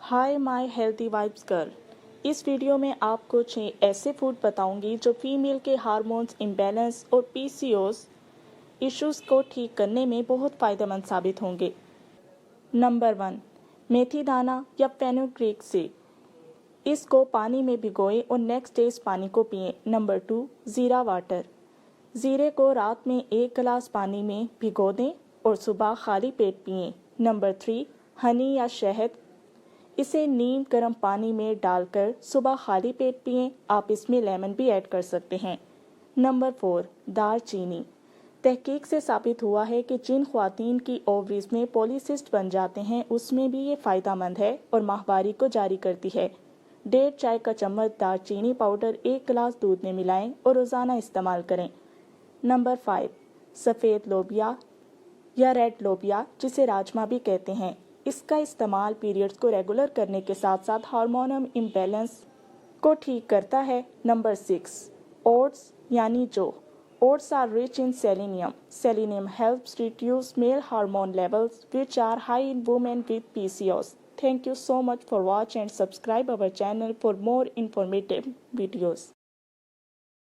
Hi my healthy vibes girl. इस video में आपको 6 ऐसे फूड बताऊंगी जो फीमेल के हार्मोन्स इम्बैलेंस और पीसीओएस इश्यूज को ठीक करने में बहुत फ़ायदेमंद साबित होंगे। नंबर 1, मेथी दाना या फेनुग्रीक सीड। इसको पानी में भिगोएं और नेक्स्ट डे इस पानी को पिएं। नंबर 2, ज़ीरा वाटर। ज़ीरे को रात में 1 गिलास पानी में भिगो दें और सुबह खाली पेट पिएं। नंबर 3, हनी या शहद। इसे नीम गर्म पानी में डालकर सुबह खाली पेट पिएं। आप इसमें लेमन भी ऐड कर सकते हैं। नंबर 4, दालचीनी। तहकीक से साबित हुआ है कि जिन ख्वातीन की ओवरीज में पॉलीसिस्ट बन जाते हैं उसमें भी ये फ़ायदेमंद है और माहवारी को जारी करती है। 1.5 चाय का चम्मच दालचीनी पाउडर 1 गिलास दूध में मिलाएं और रोज़ाना इस्तेमाल करें। नंबर 5, सफ़ेद लोबिया या रेड लोबिया, जिसे राजमा भी कहते हैं। इसका इस्तेमाल पीरियड्स को रेगुलर करने के साथ साथ हार्मोनल इम्बैलेंस को ठीक करता है। नंबर 6, ओट्स यानी जौ। Oats are rich in selenium. Selenium helps reduce male hormone levels, which are high in women with PCOS. Thank you so much for watching and subscribe our channel for more informative videos.